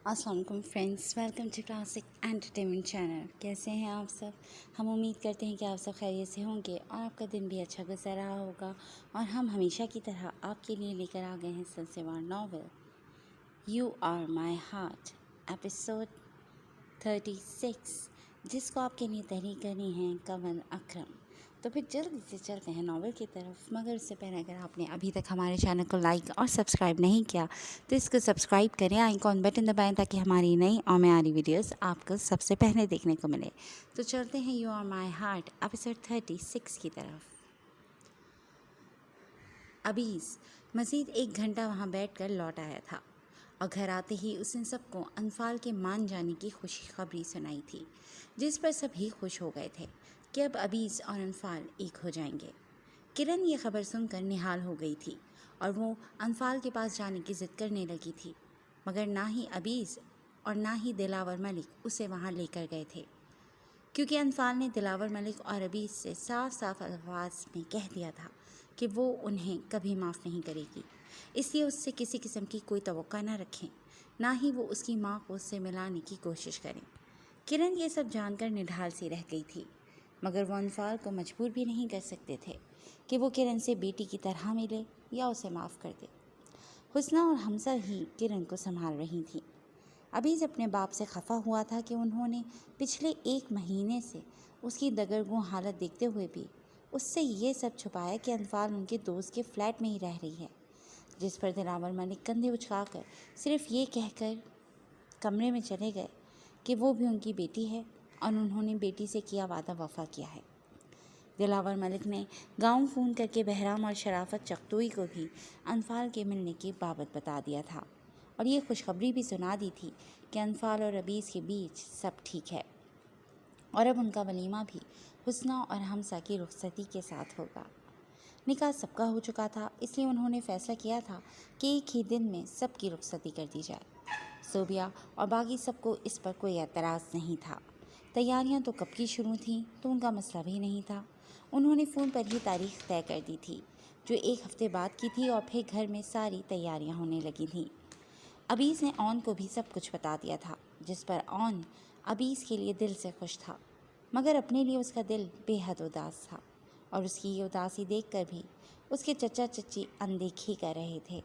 السلام علیکم friends, welcome to classic entertainment channel. کیسے ہیں آپ سب؟ ہم امید کرتے ہیں کہ آپ سب خیریت سے ہوں گے اور آپ کا دن بھی اچھا گزر رہا ہوگا، اور ہم ہمیشہ کی طرح آپ کے لیے لے کر آ گئے ہیں سلسلہ novel you are my heart episode 36، جس کو آپ کے لیے تحریر کرنی ہے کمل اکرم۔ تو پھر جلدی سے چلتے ہیں ناول کی طرف، مگر اس سے پہلے اگر آپ نے ابھی تک ہمارے چینل کو لائک اور سبسکرائب نہیں کیا تو اس کو سبسکرائب کریں، آئیکن بٹن دبائیں تاکہ ہماری نئی اور معیاری ویڈیوز آپ کو سب سے پہلے دیکھنے کو ملے۔ تو چلتے ہیں you are my heart episode 36 کی طرف۔ ابیز مزید 1 گھنٹہ وہاں بیٹھ کر لوٹ آیا تھا، اور گھر آتے ہی اس نے سب کو انفال کے مان جانے کی خوشخبری سنائی تھی، جس پر سبھی خوش ہو گئے تھے کہ اب ابیز اور انفال ایک ہو جائیں گے۔ کرن یہ خبر سن کر نہال ہو گئی تھی، اور وہ انفال کے پاس جانے کی ضد کرنے لگی تھی، مگر نہ ہی ابیز اور نہ ہی دلاور ملک اسے وہاں لے کر گئے تھے، کیونکہ انفال نے دلاور ملک اور ابیز سے صاف صاف الفاظ میں کہہ دیا تھا کہ وہ انہیں کبھی معاف نہیں کرے گی، اس لیے اس سے کسی قسم کی کوئی توقع نہ رکھیں، نہ ہی وہ اس کی ماں کو اس سے ملانے کی کوشش کریں۔ کرن یہ سب جان کر نڈھال سی رہ گئی تھی، مگر وہ انفال کو مجبور بھی نہیں کر سکتے تھے کہ وہ کرن سے بیٹی کی طرح ملے یا اسے معاف کر دے۔ حسنہ اور حمزہ ہی کرن کو سنبھال رہی تھیں۔ ابیز اپنے باپ سے خفا ہوا تھا کہ انہوں نے پچھلے 1 مہینے سے اس کی دگرگوں حالت دیکھتے ہوئے بھی اس سے یہ سب چھپایا کہ انفال ان کے دوست کے فلیٹ میں ہی رہ رہی ہے، جس پر دلاور ملک کندھے اچھلا کر صرف یہ کہہ کر کمرے میں چلے گئے کہ وہ بھی ان کی بیٹی ہے اور انہوں نے بیٹی سے کیا وعدہ وفا کیا ہے۔ دلاور ملک نے گاؤں فون کر کے بہرام اور شرافت چختوئی کو بھی انفال کے ملنے کی بابت بتا دیا تھا، اور یہ خوشخبری بھی سنا دی تھی کہ انفال اور ابیز کے بیچ سب ٹھیک ہے، اور اب ان کا ولیمہ بھی حسنہ اور حمزہ کی رخصتی کے ساتھ ہوگا۔ نکاح سب کا ہو چکا تھا، اس لیے انہوں نے فیصلہ کیا تھا کہ ایک ہی دن میں سب کی رخصتی کر دی جائے۔ صوبیہ اور باقی سب کو اس پر کوئی اعتراض نہیں تھا۔ تیاریاں تو کب کی شروع تھیں تو ان کا مسئلہ بھی نہیں تھا۔ انہوں نے فون پر ہی تاریخ طے کر دی تھی، جو 1 ہفتے بعد کی تھی، اور پھر گھر میں ساری تیاریاں ہونے لگی تھیں۔ ابیز نے اون کو بھی سب کچھ بتا دیا تھا، جس پر اون ابیز کے لیے دل سے خوش تھا، مگر اپنے لیے اس کا دل بے حد اداس تھا، اور اس کی یہ اداسی دیکھ کر بھی اس کے چچا چچی اندیکھی کر رہے تھے۔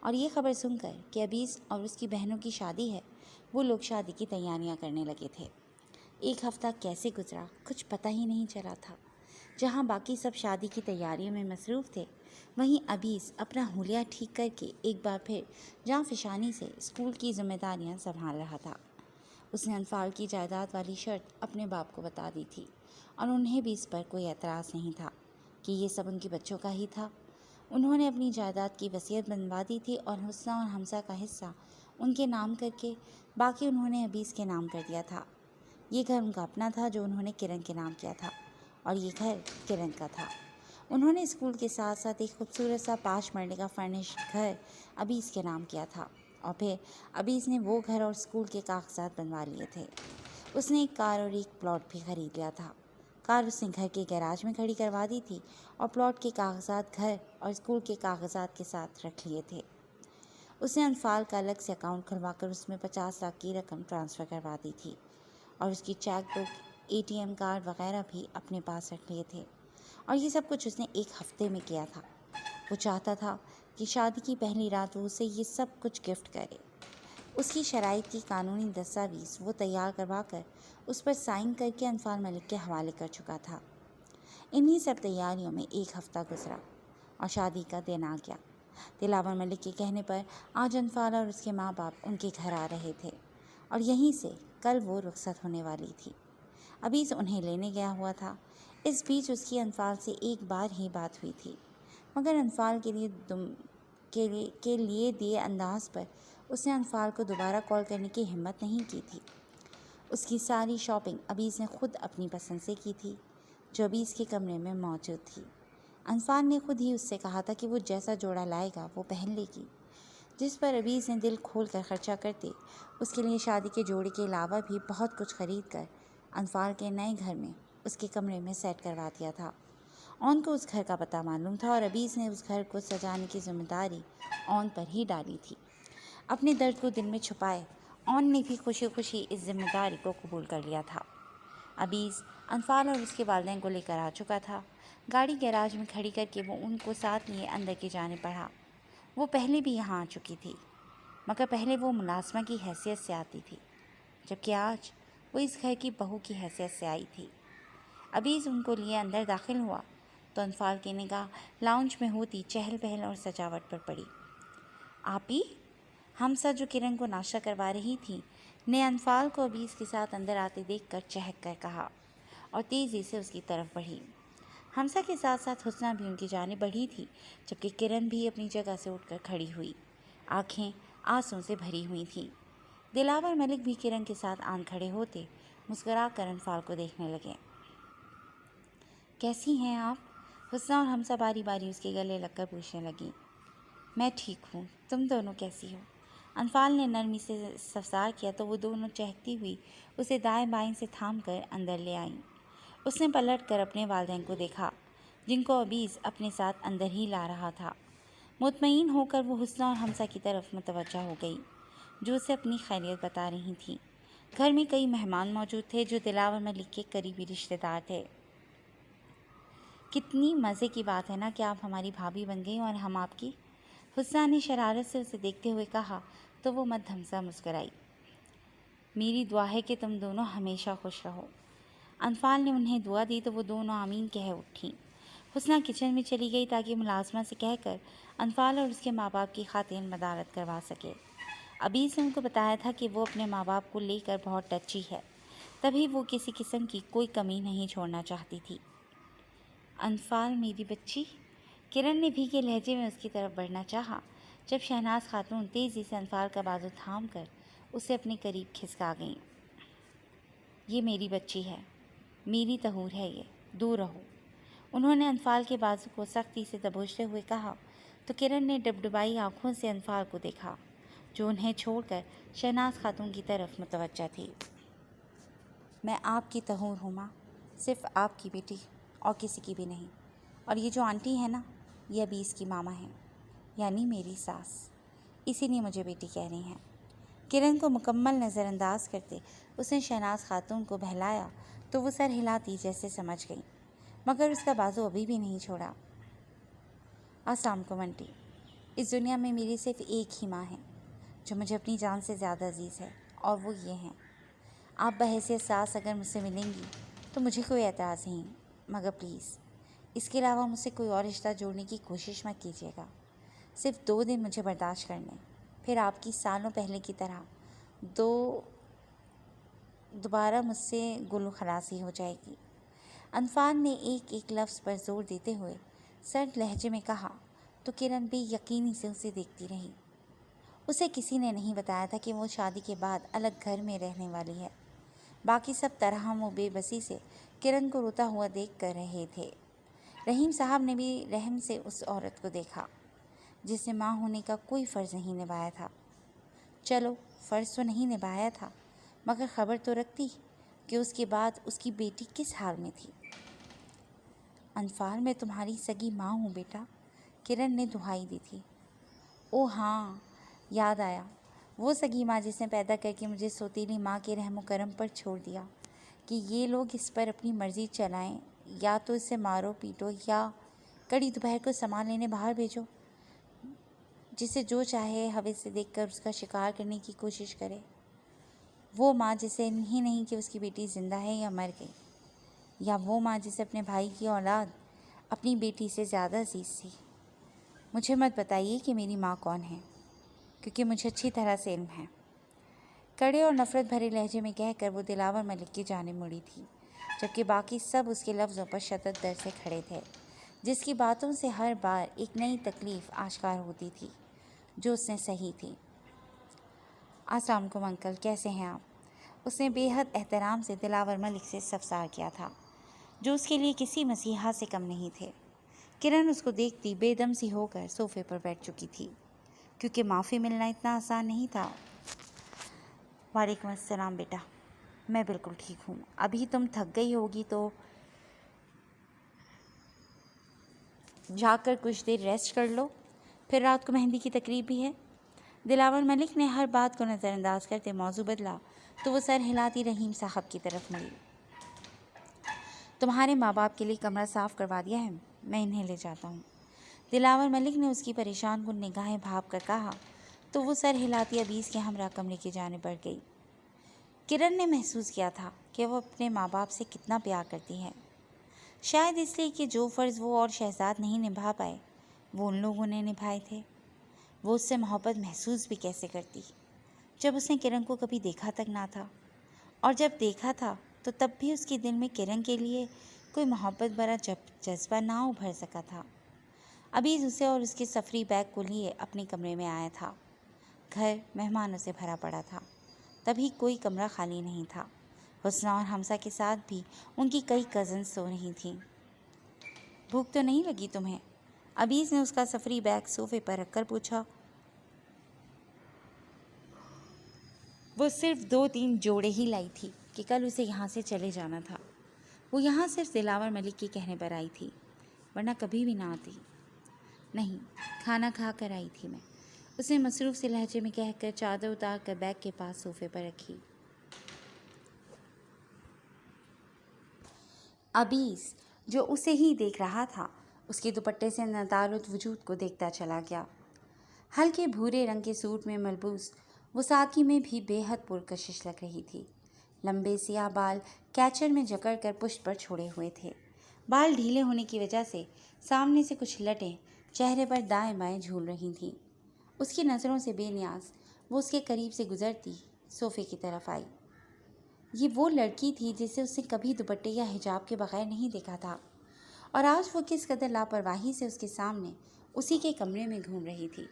اور یہ خبر سن کر کہ ابیز اور اس کی بہنوں کی شادی ہے، وہ لوگ شادی کی تیاریاں کرنے لگے تھے۔ 1 ہفتہ کیسے گزرا کچھ پتہ ہی نہیں چلا تھا۔ جہاں باقی سب شادی کی تیاریوں میں مصروف تھے، وہیں ابیز اپنا حلیہ ٹھیک کر کے ایک بار پھر جاں فشانی سے اسکول کی ذمہ داریاں سنبھال رہا تھا۔ اس نے انفال کی جائیداد والی شرط اپنے باپ کو بتا دی تھی، اور انہیں بھی اس پر کوئی اعتراض نہیں تھا کہ یہ سب ان کے بچوں کا ہی تھا۔ انہوں نے اپنی جائیداد کی وصیت بنوا دی تھی، اور حسنہ اور حمزہ کا حصہ ان کے نام کر کے باقی انہوں نے ابیز کے نام کر دیا تھا۔ یہ گھر ان کا اپنا تھا جو انہوں نے کرن کے نام کیا تھا، اور یہ گھر کرن کا تھا۔ انہوں نے اسکول کے ساتھ ساتھ ایک خوبصورت سا 5 مرلے کا فرنشڈ گھر ابیز کے نام کیا تھا، اور پھر ابیز نے وہ گھر اور اسکول کے کاغذات بنوا لیے تھے۔ اس نے ایک کار اور ایک پلاٹ بھی خرید لیا تھا۔ کار اس نے گھر کے گیراج میں کھڑی کروا دی تھی، اور پلاٹ کے کاغذات گھر اور اسکول کے کاغذات کے ساتھ رکھ لیے تھے۔ اس نے انفال کا الگ سے اکاؤنٹ کھلوا کر اس میں 50 لاکھ کی رقم ٹرانسفر کروا دی تھی، اور اس کی چیک بک، ATM کارڈ وغیرہ بھی اپنے پاس رکھ لیے تھے، اور یہ سب کچھ اس نے 1 ہفتے میں کیا تھا۔ وہ چاہتا تھا کہ شادی کی پہلی رات وہ اسے یہ سب کچھ گفٹ کرے۔ اس کی شرائط کی قانونی دستاویز وہ تیار کروا کر اس پر سائن کر کے انفال ملک کے حوالے کر چکا تھا۔ انہی سب تیاریوں میں 1 ہفتہ گزرا، اور شادی کا دن آ گیا۔ دلاور ملک کے کہنے پر آج انفال اور اس کے ماں باپ ان کے گھر آ رہے تھے، اور یہیں سے کل وہ رخصت ہونے والی تھی۔ ابیز انہیں لینے گیا ہوا تھا۔ اس بیچ اس کی انفال سے 1 بار ہی بات ہوئی تھی، مگر انفال کے لیے دیے انداز پر اس نے انفال کو دوبارہ کال کرنے کی ہمت نہیں کی تھی۔ اس کی ساری شاپنگ ابیز نے خود اپنی پسند سے کی تھی، جو ابیز کے کمرے میں موجود تھی۔ انفال نے خود ہی اس سے کہا تھا کہ وہ جیسا جوڑا لائے گا وہ پہن لے گی، جس پر ابیز نے دل کھول کر خرچہ کرتے اس کے لیے شادی کے جوڑے کے علاوہ بھی بہت کچھ خرید کر انفال کے نئے گھر میں اس کے کمرے میں سیٹ کروا دیا تھا۔ اون کو اس گھر کا پتہ معلوم تھا، اور ابیز نے اس گھر کو سجانے کی ذمہ داری اون پر ہی ڈالی تھی۔ اپنے درد کو دل میں چھپائے اون نے بھی خوشی خوشی اس ذمہ داری کو قبول کر لیا تھا۔ ابیز انفال اور اس کے والدین کو لے کر آ چکا تھا۔ گاڑی گیراج میں کھڑی کر کے وہ ان کو ساتھ لیے اندر کی جانب بڑھا۔ وہ پہلے بھی یہاں آ چکی تھی، مگر پہلے وہ ملازمہ کی حیثیت سے آتی تھی، جبکہ آج وہ اس گھر کی بہو کی حیثیت سے آئی تھی۔ ابیز ان کو لیے اندر داخل ہوا تو انفال کی نگاہ لاؤنج میں ہوتی چہل پہل اور سجاوٹ پر پڑی۔ آپی، ہمسا جو کرن کو ناشتہ کروا رہی تھی نے انفال کو ابیز کے ساتھ اندر آتے دیکھ کر چہک کر کہا اور تیزی سے اس کی طرف بڑھی۔ ہمسا کے ساتھ ساتھ حسنہ بھی ان کی جانب بڑھی تھی، جبکہ کرن بھی اپنی جگہ سے اٹھ کر کھڑی ہوئی، آنکھیں آنسوں سے بھری ہوئی تھیں۔ دلاور ملک بھی کرن کے ساتھ آن کھڑے ہوتے مسکرا کر انفال کو دیکھنے لگے۔ کیسی ہیں آپ؟ حسنہ اور ہمسا باری باری اس کے گلے لگ کر پوچھنے لگیں۔ میں ٹھیک ہوں، تم دونوں کیسی ہو؟ انفال نے نرمی سے استفسار کیا تو وہ دونوں چہکتی ہوئی اسے دائیں بائیں سے تھام کر اندر لے آئیں۔ اس نے پلٹ کر اپنے والدین کو دیکھا، جن کو ابیز اپنے ساتھ اندر ہی لا رہا تھا۔ مطمئن ہو کر وہ حسنہ اور ہمسا کی طرف متوجہ ہو گئی، جو اسے اپنی خیریت بتا رہی تھیں۔ گھر میں کئی مہمان موجود تھے جو دلاور ملک کے قریبی رشتے دار تھے۔ کتنی مزے کی بات ہے نا کہ آپ ہماری بھابھی بن گئی اور ہم آپ کی، حسنہ نے شرارت سے اسے دیکھتے ہوئے کہا تو وہ مدھم سا مسکرائی۔ میری دعا ہے کہ تم دونوں ہمیشہ خوش رہو۔ انفال نے انہیں دعا دی تو وہ دونوں آمین کہہ اٹھیں۔ حسنہ کچن میں چلی گئی تاکہ ملازمہ سے کہہ کر انفال اور اس کے ماں باپ کی خاطر مدارت کروا سکے۔ ابیز نے ان کو بتایا تھا کہ وہ اپنے ماں باپ کو لے کر بہت ٹچی ہے، تبھی وہ کسی قسم کی کوئی کمی نہیں چھوڑنا چاہتی تھی۔ انفال میری بچی، کرن نے بھیگے لہجے میں اس کی طرف بڑھنا چاہا، جب شہناز خاتون تیزی سے انفال کا بازو تھام کر اسے اپنے قریب کھسکا گئیں۔ یہ میری بچی ہے، میری طہور ہے، یہ دور رہو۔ انہوں نے انفال کے بازو کو سختی سے دبوچتے ہوئے کہا تو کرن نے ڈبڈبائی آنکھوں سے انفال کو دیکھا، جو انہیں چھوڑ کر شہناز خاتون کی طرف متوجہ تھی۔ میں آپ کی طہور ہوں ماں، صرف آپ کی بیٹی اور کسی کی بھی نہیں۔ اور یہ جو آنٹی ہے نا، یہ ابیز کی ماما ہیں، یعنی میری ساس، اسی لیے مجھے بیٹی کہہ رہی ہیں۔ کرن کو مکمل نظر انداز کرتے اس نے شہناز خاتون کو بہلایا تو وہ سر ہلاتی جیسے سمجھ گئی، مگر اس کا بازو ابھی بھی نہیں چھوڑا۔ السلام علیکم آنٹی، اس دنیا میں میری صرف ایک ہی ماں ہے جو مجھے اپنی جان سے زیادہ عزیز ہے، اور وہ یہ ہیں۔ آپ بحیثیت ساس اگر مجھ سے ملیں گی تو مجھے کوئی اعتراض نہیں، مگر پلیز اس کے علاوہ مجھ سے کوئی اور رشتہ جوڑنے کی کوشش مت کیجیے گا۔ صرف 2 دن مجھے برداشت کرنے، پھر آپ کی سالوں پہلے کی طرح دوبارہ مجھ سے گل و خلاصی ہو جائے گی۔ انفال نے ایک ایک لفظ پر زور دیتے ہوئے سرد لہجے میں کہا تو کرن بے یقینی سے اسے دیکھتی رہی۔ اسے کسی نے نہیں بتایا تھا کہ وہ شادی کے بعد الگ گھر میں رہنے والی ہے۔ باقی سب ترہم و بے بسی سے کرن کو روتا ہوا دیکھ کر رہے تھے۔ رحیم صاحب نے بھی رحم سے اس عورت کو دیکھا جس نے ماں ہونے کا کوئی فرض نہیں نبھایا تھا۔ چلو فرض تو نہیں نبھایا تھا، مگر خبر تو رکھتی کہ اس کے بعد اس کی بیٹی کس حال میں تھی۔ انفال میں تمہاری سگی ماں ہوں بیٹا، کرن نے دہائی دی تھی۔ او ہاں، یاد آیا، وہ سگی ماں جس نے پیدا کر کے مجھے سوتیلی ماں کے رحم و کرم پر چھوڑ دیا کہ یہ لوگ اس پر اپنی مرضی چلائیں، یا تو اسے مارو پیٹو یا کڑی دوپہر کو سامان لینے باہر بھیجو، جسے جو چاہے ہوے سے دیکھ کر اس کا شکار کرنے کی کوشش کرے۔ وہ ماں جسے علم ہی نہیں کہ اس کی بیٹی زندہ ہے یا مر گئی، یا وہ ماں جسے اپنے بھائی کی اولاد اپنی بیٹی سے زیادہ عزیز تھی۔ مجھے مت بتائیے کہ میری ماں کون ہے، کیونکہ مجھے اچھی طرح سے علم ہے، کڑے اور نفرت بھرے لہجے میں کہہ کر وہ دلاور ملک کی جانب مڑی تھی، جبکہ باقی سب اس کے لفظوں پر شدت در سے کھڑے تھے، جس کی باتوں سے ہر بار ایک نئی تکلیف آشکار ہوتی تھی جو اس نے سہی تھی۔ السلام علیکم انکل، کیسے ہیں آپ؟ اس نے بے حد احترام سے دلاور ملک سے استفسار کیا تھا، جو اس کے لیے کسی مسیحا سے کم نہیں تھے۔ کرن اس کو دیکھتی بے دم سی ہو کر صوفے پر بیٹھ چکی تھی، کیونکہ معافی ملنا اتنا آسان نہیں تھا۔ وعلیکم السلام بیٹا، میں بالکل ٹھیک ہوں۔ ابھی تم تھک گئی ہوگی تو جا کر کچھ دیر ریسٹ کر لو، پھر رات کو مہندی کی تقریب بھی ہے۔ دلاور ملک نے ہر بات کو نظر انداز کرتے موضوع بدلا تو وہ سر ہلاتی رحیم صاحب کی طرف مڑی۔ تمہارے ماں باپ کے لیے کمرہ صاف کروا دیا ہے، میں انہیں لے جاتا ہوں۔ دلاور ملک نے اس کی پریشان کن نگاہیں بھاپ کر کہا تو وہ سر ہلاتی عبیس کے ہمراہ کمرے کی جانب بڑھ گئی۔ کرن نے محسوس کیا تھا کہ وہ اپنے ماں باپ سے کتنا پیار کرتی ہے، شاید اس لیے کہ جو فرض وہ اور شہزاد نہیں نبھا پائے وہ ان لوگوں نے نبھائے تھے۔ وہ اس سے محبت محسوس بھی کیسے کرتی جب اس نے کرن کو کبھی دیکھا تک نہ تھا، اور جب دیکھا تھا تو تب بھی اس کے دل میں کرن کے لیے کوئی محبت بھرا جذبہ نہ ابھر سکا تھا۔ ابھی اسے اور اس کے سفری بیگ کو لیے اپنے کمرے میں آیا تھا۔ گھر مہمانوں سے بھرا پڑا تھا، تبھی کوئی کمرہ خالی نہیں تھا۔ حسنہ اور حمزہ کے ساتھ بھی ان کی کئی کزنز سو رہی تھیں۔ بھوک تو نہیں لگی تمہیں؟ عبیس نے اس کا سفری بیگ صوفے پر رکھ کر پوچھا۔ وہ صرف 2-3 جوڑے ہی لائی تھی کہ کل اسے یہاں سے چلے جانا تھا۔ وہ یہاں صرف دلاور ملک کے کہنے پر آئی تھی، ورنہ کبھی بھی نہ آتی۔ نہیں، کھانا کھا کر آئی تھی میں، اس نے مصروف سے لہجے میں کہہ کر چادر اتار کر بیگ کے پاس صوفے پر رکھی۔ عبیس جو اسے ہی دیکھ رہا تھا اس کے دوپٹے سے نادارد وجود کو دیکھتا چلا گیا۔ ہلکے بھورے رنگ کے سوٹ میں ملبوس وہ سادگی میں بھی بے حد پرکشش لگ رہی تھی۔ لمبے سیاہ بال کیچر میں جکڑ کر پشت پر چھوڑے ہوئے تھے۔ بال ڈھیلے ہونے کی وجہ سے سامنے سے کچھ لٹیں چہرے پر دائیں بائیں جھول رہی تھیں۔ اس کی نظروں سے بے نیاز وہ اس کے قریب سے گزرتی صوفے کی طرف آئی۔ یہ وہ لڑکی تھی جسے اس نے کبھی دوپٹے یا حجاب کے بغیر نہیں دیکھا تھا، اور آج وہ کس قدر لاپرواہی سے اس کے سامنے اسی کے کمرے میں گھوم رہی تھی۔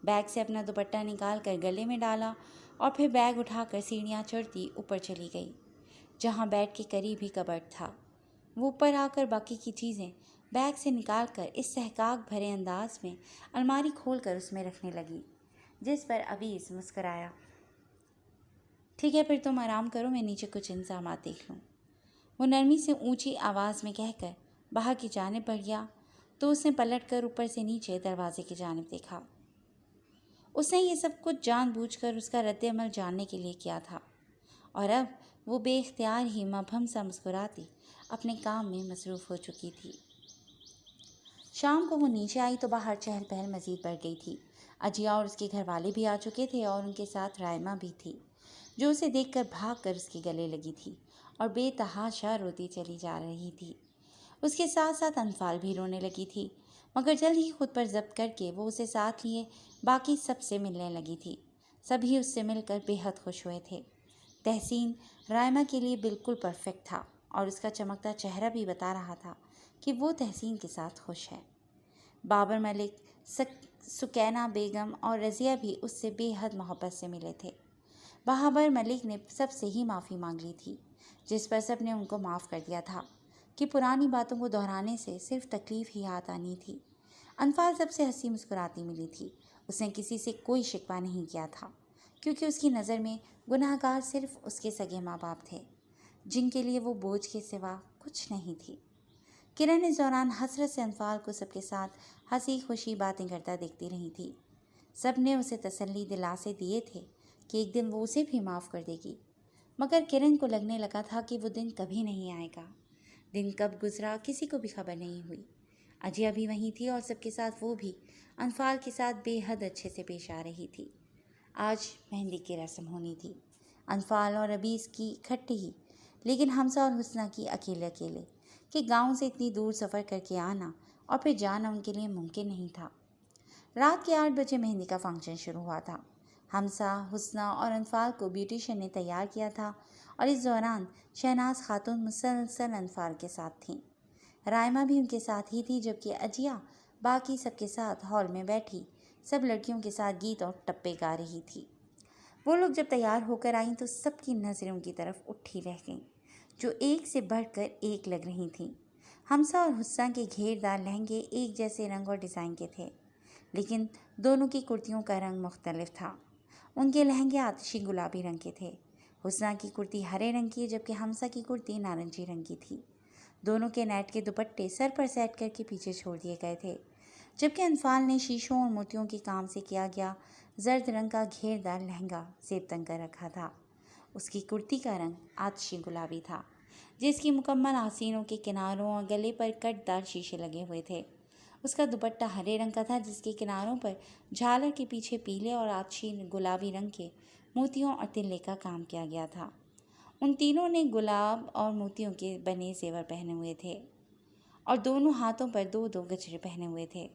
بیگ سے اپنا دوپٹہ نکال کر گلے میں ڈالا اور پھر بیگ اٹھا کر سیڑھیاں چڑھتی اوپر چلی گئی، جہاں بیڈ کے قریب ہی کبرڈ تھا۔ وہ اوپر آ کر باقی کی چیزیں بیگ سے نکال کر اس استحقاق بھرے انداز میں الماری کھول کر اس میں رکھنے لگی، جس پر عبیس مسکرایا۔ ٹھیک ہے، پھر تم آرام کرو، میں نیچے کچھ انتظامات دیکھ لوں۔ وہ نرمی سے اونچی آواز میں کہہ کر باہر کی جانب بڑھ گیا تو اس نے پلٹ کر اوپر سے نیچے دروازے کی جانب دیکھا۔ اس نے یہ سب کچھ جان بوجھ کر اس کا رد عمل جاننے کے لیے کیا تھا، اور اب وہ بے اختیار ہی مبہم سا مسکراتی اپنے کام میں مصروف ہو چکی تھی۔ شام کو وہ نیچے آئی تو باہر چہل پہل مزید بڑھ گئی تھی۔ اجیا اور اس کے گھر والے بھی آ چکے تھے اور ان کے ساتھ رائما بھی تھی، جو اسے دیکھ کر بھاگ کر اس کے گلے لگی تھی اور بے تحاشا روتی چلی جا رہی تھی۔ اس کے ساتھ ساتھ انفال بھی رونے لگی تھی، مگر جلد ہی خود پر ضبط کر کے وہ اسے ساتھ لیے باقی سب سے ملنے لگی تھی۔ سبھی اس سے مل کر بے حد خوش ہوئے تھے۔ تحسین رائما کے لیے بالکل پرفیکٹ تھا، اور اس کا چمکتا چہرہ بھی بتا رہا تھا کہ وہ تحسین کے ساتھ خوش ہے۔ بابر ملک، سکینہ بیگم اور رضیہ بھی اس سے بے حد محبت سے ملے تھے۔ بابر ملک نے سب سے ہی معافی مانگ لی تھی، جس پر سب نے ان کو معاف کر دیا تھا کہ پرانی باتوں کو دہرانے سے صرف تکلیف ہی ہاتھ آنی تھی۔ انفال سب سے ہنسی مسکراتی ملی تھی۔ اس نے کسی سے کوئی شکوہ نہیں کیا تھا، کیونکہ اس کی نظر میں گناہ گار صرف اس کے سگے ماں باپ تھے، جن کے لیے وہ بوجھ کے سوا کچھ نہیں تھی۔ کرن اس دوران حسرت سے انفال کو سب کے ساتھ ہنسی خوشی باتیں کرتا دیکھتی رہی تھی۔ سب نے اسے تسلی دلاسے دیے تھے کہ ایک دن وہ اسے بھی معاف کر دے گی، مگر کرن کو لگنے لگا تھا کہ وہ دن کبھی نہیں آئے گا۔ دن کب گزرا کسی کو بھی خبر نہیں ہوئی۔ اجیا بھی وہیں تھی اور سب کے ساتھ وہ بھی انفال کے ساتھ بے حد اچھے سے پیش آ رہی تھی۔ آج مہندی کی رسم ہونی تھی، انفال اور عبیس کی اکٹھے ہی، لیکن حمزہ اور حسنہ کی اکیلے اکیلے، کہ گاؤں سے اتنی دور سفر کر کے آنا اور پھر جانا ان کے لیے ممکن نہیں تھا۔ رات کے 8 بجے مہندی کا فنکشن شروع ہوا تھا۔ حمزہ، حسنہ اور انفال کو بیوٹیشین نے تیار کیا تھا، اور اس دوران شہناز خاتون مسلسل انفال کے ساتھ تھیں۔ رائما بھی ان کے ساتھ ہی تھی، جبکہ اجیا باقی سب کے ساتھ ہال میں بیٹھی سب لڑکیوں کے ساتھ گیت اور ٹپے گا رہی تھی۔ وہ لوگ جب تیار ہو کر آئیں تو سب کی نظریں ان کی طرف اٹھی رہ گئیں، جو ایک سے بڑھ کر ایک لگ رہی تھیں۔ حمزہ اور حسنہ کے گھیردار لہنگے ایک جیسے رنگ اور ڈیزائن کے تھے، لیکن دونوں کی کرتیوں کا رنگ مختلف تھا۔ ان کے لہنگے آتشی گلابی رنگ کے تھے۔ حسنہ کی کرتی ہرے رنگ کی، جبکہ حمزہ کی کرتی نارنجی رنگ کی تھی۔ دونوں کے نیٹ کے دوپٹے سر پر سیٹ کر کے پیچھے چھوڑ دیے گئے تھے، جبکہ انفال نے شیشوں اور موتیوں کے کام سے کیا گیا زرد رنگ کا گھیردار لہنگا زیب تن کر رکھا تھا۔ اس کی کرتی کا رنگ آتشی گلابی تھا، جس کی مکمل آستینوں کے کناروں اور گلے پر کٹ دار شیشے لگے ہوئے تھے۔ اس کا دوپٹہ ہرے رنگ کا تھا، جس کے کناروں پر جھالر کے پیچھے پیلے اور آتشی گلابی رنگ کے موتیوں اور تلے کا کام کیا گیا تھا۔ ان تینوں نے گلاب اور موتیوں کے بنے زیور پہنے ہوئے تھے اور دونوں ہاتھوں پر 2 گجرے پہنے ہوئے تھے۔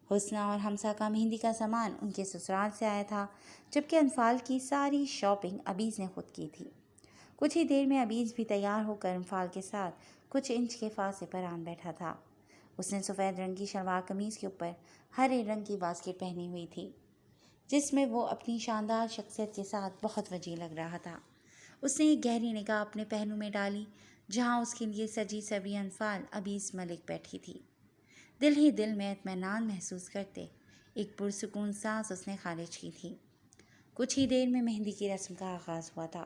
حسنہ اور حمزہ کا مہندی کا سامان ان کے سسرال سے آیا تھا، جبکہ انفال کی ساری شاپنگ عبیز نے خود کی تھی۔ کچھ ہی دیر میں عبیز بھی تیار ہو کر انفال کے ساتھ کچھ انچ کے فاصلے پر آن بیٹھا تھا۔ اس نے سفید رنگ کی شلوار قمیض کے اوپر ہرے رنگ کی واسکٹ پہنی ہوئی تھی، جس میں وہ اپنی شاندار شخصیت کے ساتھ بہت وجیح لگ رہا تھا۔ اس نے ایک گہری نگاہ اپنے پہلو میں ڈالی، جہاں اس کے لیے سجی سبری انفال عبیز ملک بیٹھی تھی۔ دل ہی دل میں اطمینان محسوس کرتے ایک پرسکون سانس اس نے خارج کی تھی۔ کچھ ہی دیر میں مہندی کی رسم کا آغاز ہوا تھا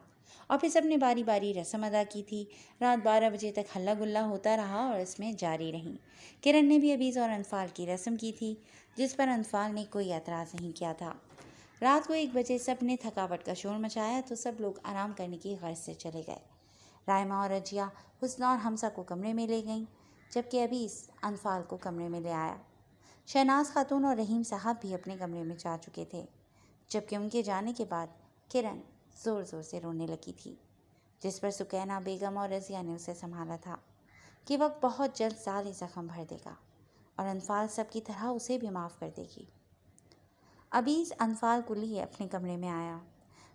اور پھر سب نے باری باری رسم ادا کی تھی۔ رات 12 بجے تک ہلا گلا ہوتا رہا اور اس میں جاری رہی۔ کرن نے بھی عبیز اور انفال کی رسم کی تھی، جس پر انفال نے کوئی اعتراض نہیں کیا تھا۔ رات کو 1 بجے سب نے تھکاوٹ کا شور مچایا تو سب لوگ آرام کرنے کی غرض سے چلے گئے۔ رائمہ اور رجیہ حسنہ اور حمزہ کو کمرے میں لے گئیں، جبکہ عبیز انفال کو کمرے میں لے آیا۔ شہناز خاتون اور رحیم صاحب بھی اپنے کمرے میں جا چکے تھے، جبکہ ان کے جانے کے بعد کرن زور زور سے رونے لگی تھی، جس پر سکینہ بیگم اور رضیہ نے اسے سنبھالا تھا کہ وقت بہت جلد سارے زخم بھر دے گا اور انفال سب کی طرح اسے بھی معاف کر دے گی۔ عبیز انفال کو لیے اپنے کمرے میں آیا۔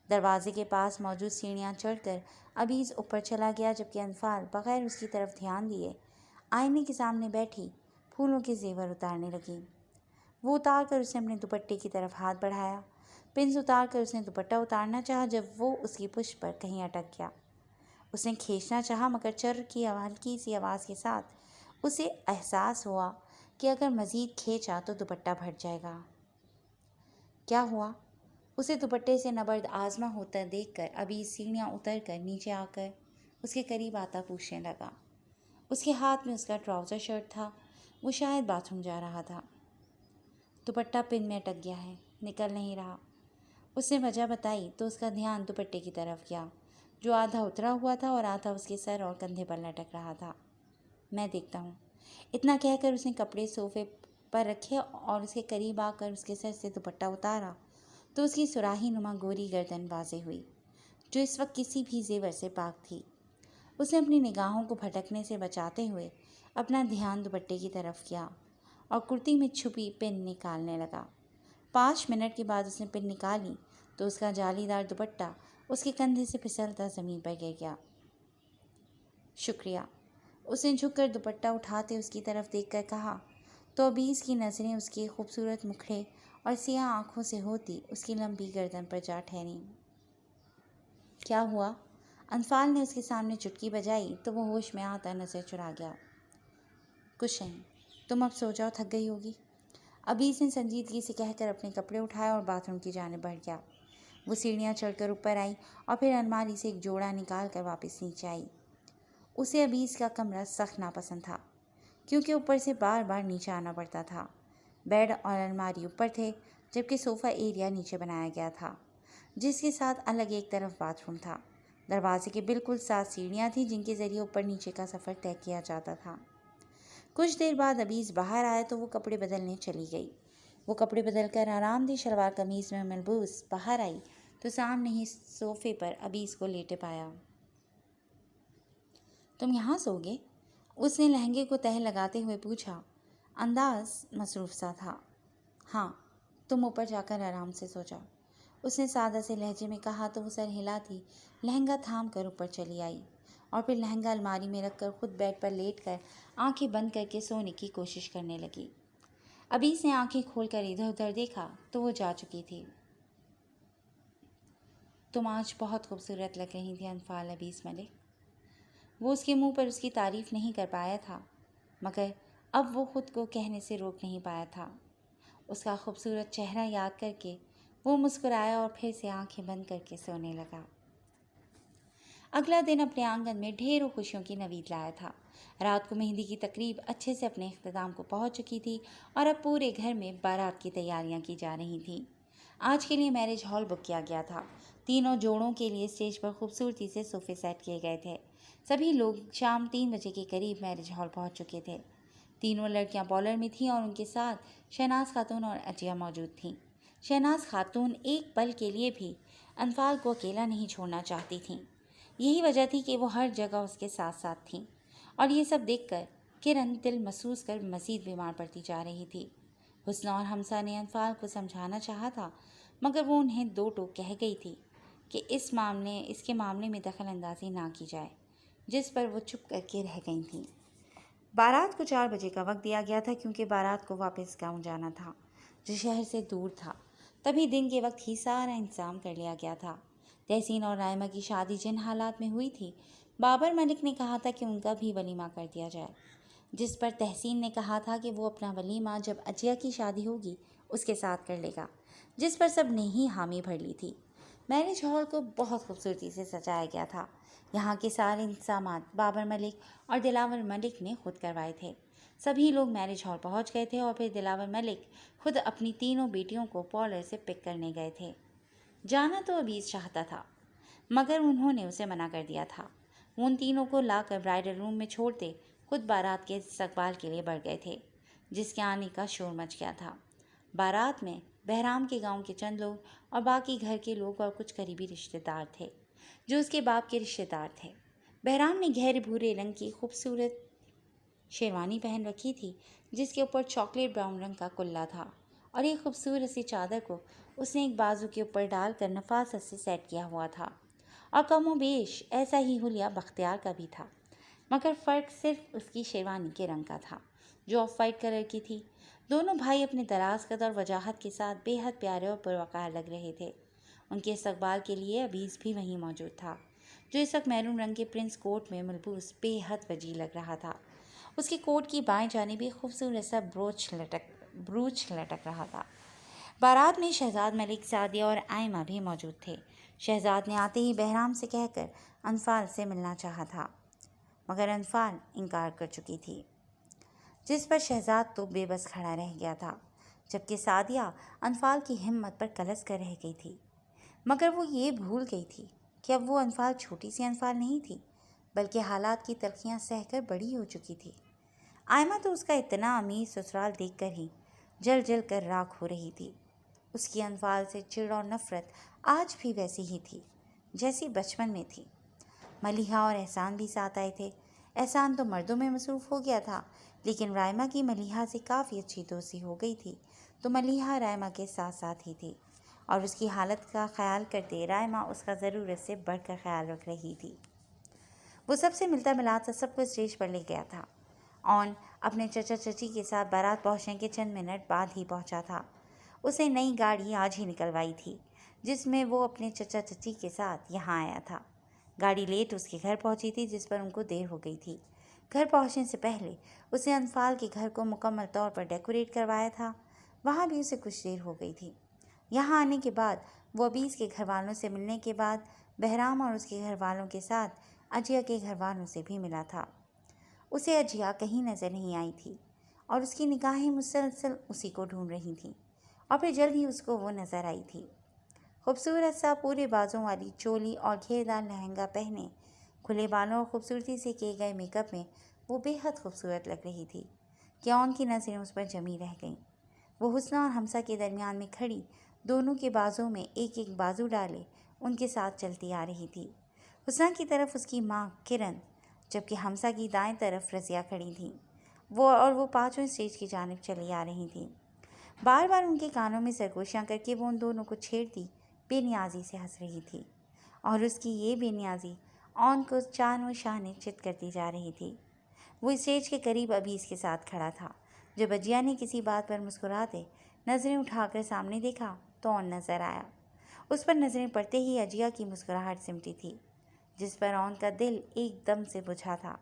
دروازے کے پاس موجود سیڑھیاں چڑھ کر عبیز اوپر چلا گیا، جبکہ انفال بغیر اس کی طرف دھیان دیے آئینے کے سامنے بیٹھی پھولوں کے زیور اتارنے لگی۔ وہ اتار کر اس نے اپنے دوپٹے کی طرف ہاتھ بڑھایا۔ پنس اتار کر اس نے دوپٹہ اتارنا چاہا، جب وہ اس کی پشت پر کہیں اٹک گیا۔ اس نے کھینچنا چاہا، مگر چر کی ہلکی سی آواز کے ساتھ اسے احساس ہوا کہ اگر مزید کھینچا تو دوپٹہ پھٹ جائے گا۔ کیا ہوا؟ اسے دوپٹے سے نبرد آزما ہوتا دیکھ کر عبیز سیڑھیاں اتر کر نیچے آ کر اس کے قریب آتا پوچھنے لگا۔ اس کے ہاتھ میں اس کا ٹراؤزر شرٹ تھا، وہ شاید باتھ روم جا رہا تھا۔ دوپٹہ پن میں اٹک گیا ہے، نکل نہیں رہا۔ اس نے وجہ بتائی تو اس کا دھیان دوپٹے کی طرف گیا، جو آدھا اترا ہوا تھا اور آدھا اس کے سر اور کندھے پر لٹک رہا تھا۔ میں دیکھتا ہوں۔ اتنا کہہ کر اس نے کپڑے صوفے پر رکھے اور اس کے قریب آ کر اس کے سر سے دوپٹہ اتارا تو اس کی سراہی نما گوری گردن واضح ہوئی، جو اس وقت کسی بھی زیور سے پاک تھی۔ اس نے اپنی نگاہوں کو بھٹکنے سے بچاتے ہوئے اپنا دھیان دوپٹے کی طرف کیا اور کرتی میں چھپی پن نکالنے لگا۔ 5 منٹ کے بعد اس نے پن نکالی تو اس کا جالی دار دوپٹہ اس کے کندھے سے پھسلتا زمین پر گر گیا۔ شکریہ، اس نے جھک کر دوپٹہ اٹھاتے اس کی طرف دیکھ کر کہا تو عبیز کی نظریں اس کے خوبصورت مکھڑے اور سیاہ آنکھوں سے ہوتی اس کی لمبی گردن پر جا ٹھہریں۔ کیا ہوا؟ انفال نے اس کے سامنے چٹکی بجائی تو وہ ہوش میں آتا نظر چرا گیا۔ کچھ نہیں، تم اب سو جاؤ، تھک گئی ہوگی، عبیز نے سنجیدگی سے کہہ کر اپنے کپڑے اٹھائے اور باتھ روم کی جانب بڑھ گیا۔ وہ سیڑھیاں چڑھ کر اوپر آئی اور پھر الماری سے ایک جوڑا نکال کر واپس نیچے آئی۔ اسے عبیز کا کمرہ سخت ناپسند تھا، کیونکہ اوپر سے بار بار نیچے آنا پڑتا تھا۔ بیڈ اور الماری اوپر تھے، جبکہ صوفہ ایریا نیچے بنایا گیا تھا، جس کے ساتھ الگ ایک طرف باتھ روم تھا۔ دروازے کے بالکل ساتھ سیڑھیاں تھیں جن کے ذریعے اوپر نیچے کا سفر طے کیا جاتا تھا۔ کچھ دیر بعد عبیز باہر آیا تو وہ کپڑے بدلنے چلی گئی۔ وہ کپڑے بدل کر آرام دہ شلوار قمیض میں ملبوس باہر آئی تو سامنے ہی صوفے پر عبیز کو لیٹے پایا۔ تم یہاں سو گے؟ اس نے لہنگے کو تہہ لگاتے ہوئے پوچھا۔ انداز مصروف سا تھا۔ ہاں، تم اوپر جا کر آرام سے سو جاؤ، اس نے سادہ سے لہجے میں کہا تو وہ سر ہلاتی لہنگا تھام کر اوپر چلی آئی اور پھر لہنگا الماری میں رکھ کر خود بیڈ پر لیٹ کر آنکھیں بند کر کے سونے کی کوشش کرنے لگی۔ عبیز نے آنکھیں کھول کر ادھر ادھر دیکھا تو وہ جا چکی تھی۔ تم آج بہت خوبصورت لگ رہی تھی انفال عبیز ملک۔ وہ اس کے منہ پر اس کی تعریف نہیں کر پایا تھا، مگر اب وہ خود کو کہنے سے روک نہیں پایا تھا۔ اس کا خوبصورت چہرہ یاد کر کے وہ مسکرایا اور پھر سے آنکھیں بند کر کے سونے لگا۔ اگلا دن اپنے آنگن میں ڈھیروں خوشیوں کی نوید لایا تھا۔ رات کو مہندی کی تقریب اچھے سے اپنے اختتام کو پہنچ چکی تھی اور اب پورے گھر میں بارات کی تیاریاں کی جا رہی تھیں۔ آج کے لیے میرج ہال بک کیا گیا تھا۔ تینوں جوڑوں کے لیے اسٹیج پر خوبصورتی سے صوفے سیٹ کیے گئے تھے۔ سبھی لوگ شام 3 بجے کے قریب میرج ہال پہنچ چکے تھے۔ تینوں لڑکیاں پارلر میں تھیں اور ان کے ساتھ شہناز خاتون اور عطیہ موجود تھیں۔ شہناز خاتون ایک پل کے لیے بھی انفال کو اکیلا نہیں چھوڑنا چاہتی تھیں۔ یہی وجہ تھی کہ وہ ہر جگہ اس کے ساتھ ساتھ تھیں، اور یہ سب دیکھ کر کرن دل محسوس کر مزید بیمار پڑتی جا رہی تھی۔ حسنہ اور حمزہ نے انفال کو سمجھانا چاہا تھا، مگر وہ انہیں 2 ٹوک کہہ گئی تھی کہ اس کے معاملے میں دخل اندازی نہ کی جائے، جس پر وہ چپ کر کے رہ گئی تھیں۔ بارات کو 4 بجے کا وقت دیا گیا تھا، کیونکہ بارات کو واپس گاؤں جانا تھا جو شہر سے دور تھا۔ تبھی دن کے وقت ہی سارا انتظام کر لیا گیا تھا۔ تحسین اور رائمہ کی شادی جن حالات میں ہوئی تھی، بابر ملک نے کہا تھا کہ ان کا بھی ولیمہ کر دیا جائے، جس پر تحسین نے کہا تھا کہ وہ اپنا ولیمہ جب عطیہ کی شادی ہوگی اس کے ساتھ کر لے گا، جس پر سب نے ہی حامی بھر لی تھی۔ میرج ہال کو بہت خوبصورتی سے سجایا گیا تھا۔ یہاں کے سارے انتظامات بابر ملک اور دلاور ملک نے خود کروائے تھے۔ سبھی لوگ میرج ہال پہنچ گئے تھے اور پھر دلاور ملک خود اپنی تینوں بیٹیوں کو پارلر سے پک کرنے گئے تھے۔ جانا تو عبیز چاہتا تھا، مگر انہوں نے اسے منع کر دیا تھا۔ وہ ان تینوں کو لا کر برائڈل روم میں چھوڑتے خود بارات کے استقبال کے لیے بڑھ گئے تھے، جس کے آنے کا شور مچ گیا تھا۔ بارات میں بہرام کے گاؤں کے چند لوگ اور باقی گھر کے لوگ اور کچھ قریبی رشتہ دار تھے جو اس کے باپ کے رشتہ دار تھے۔ بہرام نے گہرے بھورے رنگ کی خوبصورت شیروانی پہن رکھی تھی، جس کے اوپر چاکلیٹ براؤن رنگ کا کلا تھا، اور ایک خوبصورت سی چادر کو اس نے ایک بازو کے اوپر ڈال کر نفاست سے سیٹ کیا ہوا تھا، اور کم و بیش ایسا ہی حلیہ بختیار کا بھی تھا، مگر فرق صرف اس کی شیروانی کے رنگ کا تھا جو آف وائٹ کلر کی تھی۔ دونوں بھائی اپنے دراز قد اور وجاہت کے ساتھ بے حد پیارے اور پروقار لگ رہے تھے۔ ان کے استقبال کے لیے عبیز بھی وہیں موجود تھا، جو اس وقت میرون رنگ کے پرنس کوٹ میں ملبوس بے حد وجیح لگ رہا تھا۔ اس کے کوٹ کی بائیں جانب ایک خوبصورت سا بروچ لٹک رہا تھا۔ بارات میں شہزاد ملک، سعدیہ اور آئمہ بھی موجود تھے۔ شہزاد نے آتے ہی بہرام سے کہہ کر انفال سے ملنا چاہا تھا، مگر انفال انکار کر چکی تھی، جس پر شہزاد تو بے بس کھڑا رہ گیا تھا، جبکہ سعدیہ انفال کی ہمت پر کلس کر رہ گئی تھی، مگر وہ یہ بھول گئی تھی کہ اب وہ انفال چھوٹی سی انفال نہیں تھی، بلکہ حالات کی تلخیاں سہ کر بڑی ہو چکی تھی۔ آئمہ تو اس کا اتنا امیر سسرال دیکھ کر ہی جل جل کر راکھ ہو رہی تھی۔ اس کی انفال سے چڑ اور نفرت آج بھی ویسی ہی تھی جیسی بچپن میں تھی۔ ملیحہ اور احسان بھی ساتھ آئے تھے۔ احسان تو مردوں میں مصروف ہو گیا تھا، لیکن رائمہ کی ملیحہ سے کافی اچھی دوستی ہو گئی تھی، تو ملیحہ رائمہ کے ساتھ ساتھ ہی تھی، اور اس کی حالت کا خیال کرتے رائمہ اس کا ضرورت سے بڑھ کر خیال رکھ رہی تھی۔ وہ سب سے ملتا ملاتا سب کو اسٹیج پر لے گیا تھا۔ اون اپنے چچا چچی کے ساتھ بارات پہنچنے کے چند منٹ بعد ہی پہنچا تھا۔ اسے نئی گاڑی آج ہی نکلوائی تھی، جس میں وہ اپنے چچا چچی کے ساتھ یہاں آیا تھا۔ گاڑی لیٹ اس کے گھر پہنچی تھی، جس پر ان کو دیر ہو گئی تھی۔ گھر پہنچنے سے پہلے اس نے انفال کے گھر کو مکمل طور پر ڈیکوریٹ کروایا تھا، وہاں بھی اسے کچھ دیر ہو گئی تھی۔ یہاں آنے کے بعد وہ عبیز کے گھر والوں سے ملنے کے بعد بہرام اور اس کے گھر والوں کے ساتھ عطیہ کے گھر والوں سے بھی ملا تھا۔ اسے عطیہ کہیں نظر نہیں آئی تھی، اور اس کی نگاہیں مسلسل اسی کو ڈھونڈ رہی تھیں، اور پھر جلد ہی اس کو وہ نظر آئی تھی۔ خوبصورت سا پورے بازوں والی چولی اور گھیردار لہنگا پہنے، کھلے بالوں اور خوبصورتی سے کیے گئے میک اپ میں وہ بے حد خوبصورت لگ رہی تھی کہ اون کی نظریں اس پر جمی رہ گئیں۔ وہ حسنہ اور حمزہ کے درمیان میں کھڑی دونوں کے بازوں میں ایک ایک بازو ڈالے ان کے ساتھ چلتی آ رہی تھی۔ حسنہ کی طرف اس کی ماں کرن، جبکہ حمزہ کی دائیں طرف رضیہ کھڑی تھیں، وہ پانچوں اسٹیج کی جانب چلی آ رہی تھیں۔ بار بار ان کے کانوں میں سرگوشیاں کر کے وہ ان دونوں کو چھیڑتی بے نیازی سے ہنس رہی تھی، اور اس کی یہ بے نیازی اون کو چان و شانے چت کرتی جا رہی تھی۔ وہ اسٹیج کے قریب عبیز کے ساتھ کھڑا تھا۔ جب عطیہ نے کسی بات پر مسکراتے نظریں اٹھا کر سامنے دیکھا تو اون نظر آیا۔ اس پر نظریں پڑتے ہی عطیہ کی مسکراہٹ سمٹی تھی، جس پر اون کا دل ایک دم سے بجھا تھا،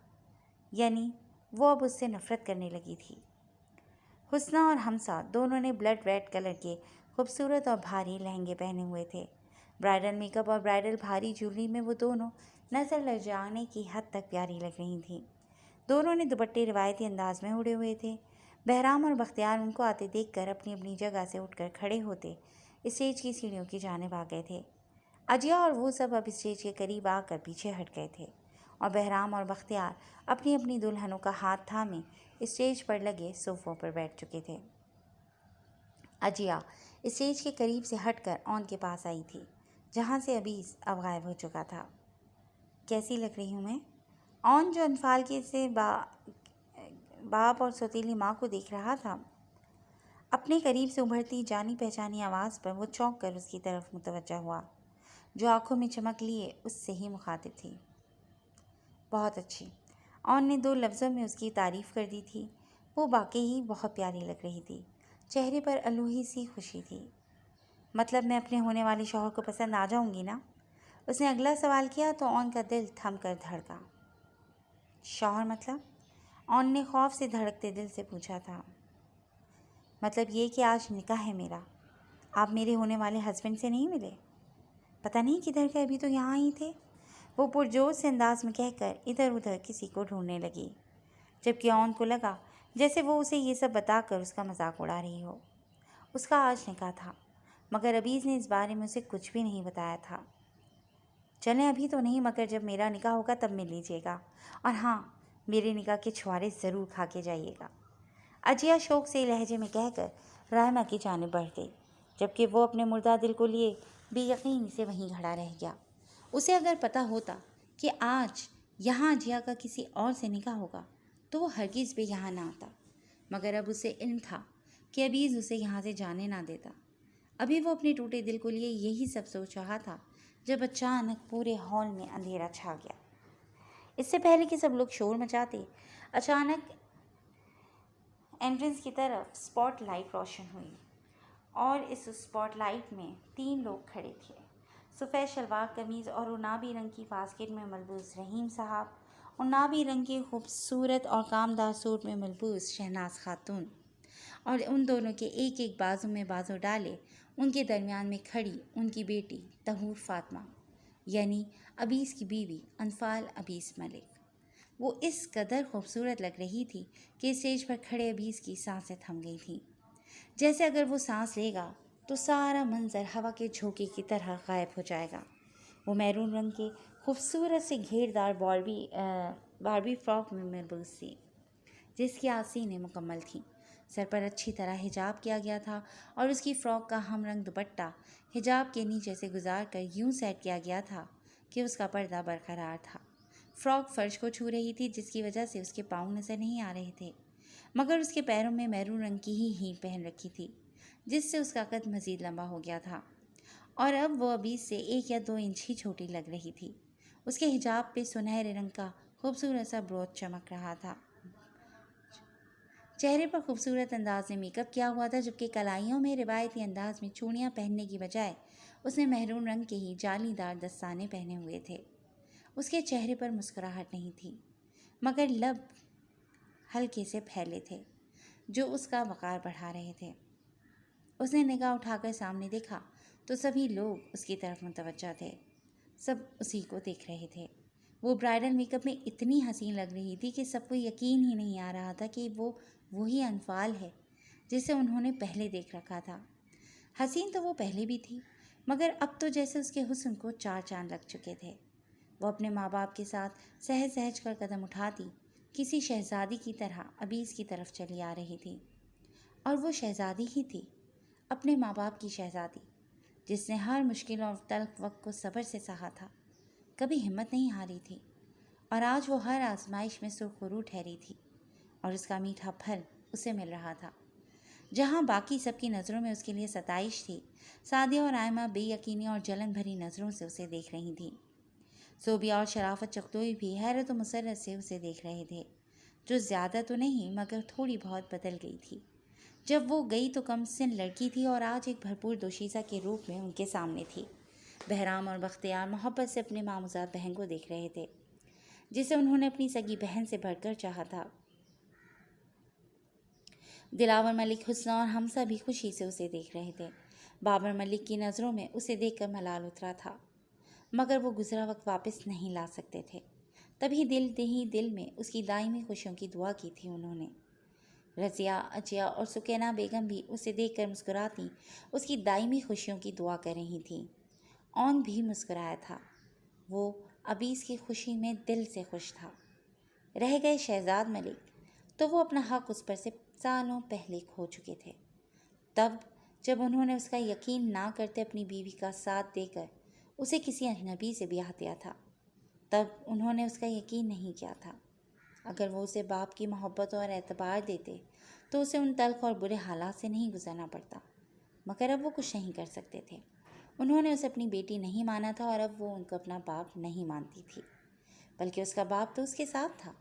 یعنی وہ اب اس سے نفرت کرنے لگی تھی۔ حسنہ اور حمزہ دونوں نے بلڈ ریڈ کلر کے خوبصورت اور بھاری لہنگے پہنے ہوئے تھے۔ برائڈل میک اپ اور برائڈل بھاری جویلری میں وہ دونوں نظر لگ جانے کی حد تک پیاری لگ رہی تھیں۔ دونوں نے دوپٹے روایتی انداز میں اڑے ہوئے تھے۔ بہرام اور بختیار ان کو آتے دیکھ کر اپنی اپنی جگہ سے اٹھ کر کھڑے ہوتے اسٹیج کی سیڑھیوں کی جانب آ گئے تھے۔ اجیا اور وہ سب اب اسٹیج کے قریب آ کر پیچھے ہٹ گئے تھے اور بہرام اور بختیار اپنی اپنی دلہنوں کا ہاتھ تھامے اسٹیج پر لگے صوفوں پر بیٹھ چکے تھے۔ اجیا اسٹیج کے قریب سے ہٹ کر اون کے پاس آئی تھی، جہاں سے ابیز اب غائب ہو چکا تھا۔ کیسی لگ رہی ہوں میں؟ اون جو انفال کے سے باپ اور سوتیلی ماں کو دیکھ رہا تھا، اپنے قریب سے ابھرتی جانی پہچانی آواز پر وہ چونک کر اس کی طرف متوجہ ہوا، جو آنکھوں میں چمک لیے اس سے ہی مخاطب تھی۔ بہت اچھی۔ اون نے 2 لفظوں میں اس کی تعریف کر دی تھی۔ وہ واقعی ہی بہت پیاری لگ رہی تھی، چہرے پر الوہی سی خوشی تھی۔ مطلب میں اپنے ہونے والے شوہر کو پسند آ جاؤں گی نا؟ اس نے اگلا سوال کیا تو اون کا دل تھم کر دھڑکا۔ شوہر مطلب؟ اون نے خوف سے دھڑکتے دل سے پوچھا تھا۔ مطلب یہ کہ آج نکاح ہے میرا، آپ میرے ہونے والے ہسبینڈ سے نہیں ملے؟ پتہ نہیں کدھر گئے، ابھی تو یہاں ہی تھے، وہ پرجوش سے انداز میں کہہ کر ادھر ادھر کسی کو ڈھونڈنے لگی، جبکہ اون کو لگا جیسے وہ اسے یہ سب بتا کر اس کا مذاق اڑا رہی ہو۔ اس کا آج نکاح تھا، مگر ابیز نے اس بارے میں اسے کچھ بھی نہیں بتایا تھا۔ چلیں ابھی تو نہیں، مگر جب میرا نکاح ہوگا تب مل لیجیے گا، اور ہاں میرے نکاح کے چھوارے ضرور کھا کے جائیے گا، اجیا شوق سے لہجے میں کہہ کر رائما کی جانب بڑھ گئی، جبکہ وہ اپنے مردہ دل کو لیے بے یقینی سے وہیں کھڑا رہ گیا۔ اسے اگر پتہ ہوتا کہ آج یہاں اجیا کا کسی اور سے نکاح ہوگا تو وہ ہرگز بھی یہاں نہ آتا، مگر اب اسے علم تھا کہ ابیز اسے یہاں سے جانے نہ دیتا۔ ابھی وہ اپنے ٹوٹے دل کو لیے یہی سب سوچ رہا تھا جب اچانک پورے ہال میں اندھیرا چھا گیا۔ اس سے پہلے کہ سب لوگ شور مچاتے، اچانک انٹرنس کی طرف اسپاٹ لائٹ روشن ہوئی اور اس اسپاٹ لائٹ میں 3 لوگ کھڑے تھے۔ سفید شلوار قمیض اور عنابی رنگ کی باسکٹ میں ملبوس رحیم صاحب، عنابی رنگ کے خوبصورت اور کامدار سوٹ میں ملبوس شہناز خاتون، اور ان دونوں کے ایک ایک بازو میں بازو ڈالے ان کے درمیان میں کھڑی ان کی بیٹی طہور فاطمہ، یعنی ابیز کی بیوی انفال ابیز ملک۔ وہ اس قدر خوبصورت لگ رہی تھی کہ اسٹیج پر کھڑے ابیز کی سانسیں تھم گئی تھیں، جیسے اگر وہ سانس لے گا تو سارا منظر ہوا کے جھونکے کی طرح غائب ہو جائے گا۔ وہ میرون رنگ کے خوبصورت سے گھیردار باربی فراک میں ملبوس تھی، جس کی آستینیں مکمل تھیں، سر پر اچھی طرح حجاب کیا گیا تھا اور اس کی فراک کا ہم رنگ دوپٹہ حجاب کے نیچے سے گزار کر یوں سیٹ کیا گیا تھا کہ اس کا پردہ برقرار تھا۔ فراک فرش کو چھو رہی تھی، جس کی وجہ سے اس کے پاؤں نظر نہیں آ رہے تھے، مگر اس کے پیروں میں میرون رنگ کی ہی ہیل پہن رکھی تھی، جس سے اس کا قد مزید لمبا ہو گیا تھا اور اب وہ ابیز سے 1 یا 2 انچ ہی چھوٹی لگ رہی تھی۔ اس کے حجاب پہ سنہرے رنگ کا خوبصورت سا بروچ چمک رہا تھا۔ چہرے پر خوبصورت انداز میں میک اپ کیا ہوا تھا، جبکہ کلائیوں میں روایتی انداز میں چوڑیاں پہننے کی بجائے اس نے مہرون رنگ کے ہی جالی دار دستانے پہنے ہوئے تھے۔ اس کے چہرے پر مسکراہٹ نہیں تھی، مگر لب ہلکے سے پھیلے تھے جو اس کا وقار بڑھا رہے تھے۔ اس نے نگاہ اٹھا کر سامنے دیکھا تو سبھی لوگ اس کی طرف متوجہ تھے، سب اسی کو دیکھ رہے تھے۔ وہ برائڈل میک اپ میں اتنی حسین لگ رہی تھی کہ سب کو یقین ہی نہیں آ رہا تھا کہ وہ وہی انفال ہے جسے انہوں نے پہلے دیکھ رکھا تھا۔ حسین تو وہ پہلے بھی تھی، مگر اب تو جیسے اس کے حسن کو 4 چاند لگ چکے تھے۔ وہ اپنے ماں باپ کے ساتھ سہج سہج کر قدم اٹھاتی کسی شہزادی کی طرح ابیز کی طرف چلی آ رہی تھی، اور وہ شہزادی ہی تھی، اپنے ماں باپ کی شہزادی، جس نے ہر مشکل اور تلخ وقت کو صبر سے سہا تھا، کبھی ہمت نہیں ہاری تھی، اور آج وہ ہر آزمائش میں سرخرو ٹھہری تھی اور اس کا میٹھا پھل اسے مل رہا تھا۔ جہاں باقی سب کی نظروں میں اس کے لیے ستائش تھی، سعدیہ اور آئمہ بے یقینی اور جلن بھری نظروں سے اسے دیکھ رہی تھیں۔ صوبیہ اور شرافت چغتوئی بھی حیرت و مسرت سے اسے دیکھ رہے تھے، جو زیادہ تو نہیں مگر تھوڑی بہت بدل گئی تھی۔ جب وہ گئی تو کم سن لڑکی تھی اور آج ایک بھرپور دوشیزہ کے روپ میں ان کے سامنے تھی۔ بہرام اور بختیار محبت سے اپنے ماموزاد بہن کو دیکھ رہے تھے، جسے انہوں نے اپنی سگی بہن سے بڑھ کر چاہا تھا۔ دلاور ملک حسنہ اور حمزہ بھی خوشی سے اسے دیکھ رہے تھے۔ بابر ملک کی نظروں میں اسے دیکھ کر ملال اترا تھا، مگر وہ گزرا وقت واپس نہیں لا سکتے تھے۔ تبھی دل میں اس کی دائمی خوشیوں کی دعا کی تھی انہوں نے۔ رضیہ، اجیا اور سکینہ بیگم بھی اسے دیکھ کر مسکراتی اس کی دائمی خوشیوں کی دعا کر رہی تھیں۔ اون بھی مسکرایا تھا۔ وہ ابیز کی خوشی میں دل سے خوش تھا۔ رہ گئے شہزاد ملک، تو وہ اپنا حق اس پر سے سالوں پہلے کھو چکے تھے۔ تب جب انہوں نے اس کا یقین نہ کرتے اپنی بیوی کا ساتھ دے کر اسے کسی اجنبی سے بیاہ دیا تھا، تب انہوں نے اس کا یقین نہیں کیا تھا۔ اگر وہ اسے باپ کی محبت اور اعتبار دیتے تو اسے ان تلخ اور برے حالات سے نہیں گزرنا پڑتا، مگر اب وہ کچھ نہیں کر سکتے تھے۔ انہوں نے اسے اپنی بیٹی نہیں مانا تھا اور اب وہ ان کو اپنا باپ نہیں مانتی تھی، بلکہ اس کا باپ تو اس کے ساتھ تھا،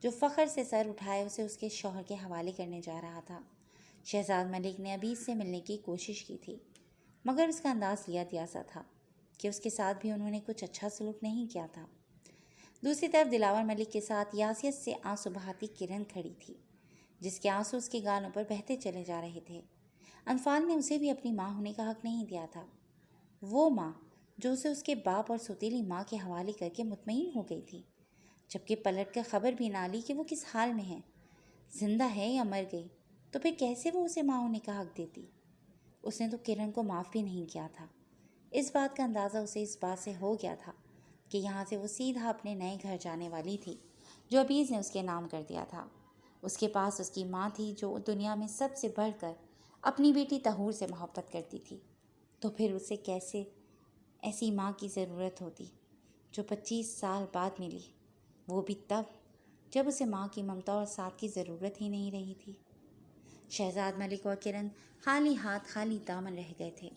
جو فخر سے سر اٹھائے اسے اس کے شوہر کے حوالے کرنے جا رہا تھا۔ شہزاد ملک نے ابیز سے ملنے کی کوشش کی تھی، مگر اس کا انداز لیا دیا سا تھا کہ اس کے ساتھ بھی انہوں نے کچھ اچھا سلوک نہیں کیا تھا۔ دوسری طرف دلاور ملک کے ساتھ یاسیت سے آنسو بہاتی کرن کھڑی تھی، جس کے آنسو اس کے گالوں پر بہتے چلے جا رہے تھے۔ انفال نے اسے بھی اپنی ماں ہونے کا حق نہیں دیا تھا، وہ ماں جو اسے اس کے باپ اور سوتیلی ماں کے حوالے کر کے مطمئن ہو گئی تھی، جبکہ پلٹ کر خبر بھی نہ لی کہ وہ کس حال میں ہے، زندہ ہے یا مر گئی، تو پھر کیسے وہ اسے ماں ہونے کا حق دیتی؟ اس نے تو کرن کو معاف بھی نہیں کیا تھا۔ اس بات کا اندازہ اسے اس بات سے ہو گیا تھا کہ یہاں سے وہ سیدھا اپنے نئے گھر جانے والی تھی جو ابیز نے اس کے نام کر دیا تھا۔ اس کے پاس اس کی ماں تھی جو دنیا میں سب سے بڑھ کر اپنی بیٹی طہور سے محبت کرتی تھی، تو پھر اسے کیسے ایسی ماں کی ضرورت ہوتی جو 25 سال بعد ملی، وہ بھی تب جب اسے ماں کی ممتا اور ساتھ کی ضرورت ہی نہیں رہی تھی۔ شہزاد ملک اور کرن خالی ہاتھ خالی دامن رہ گئے تھے،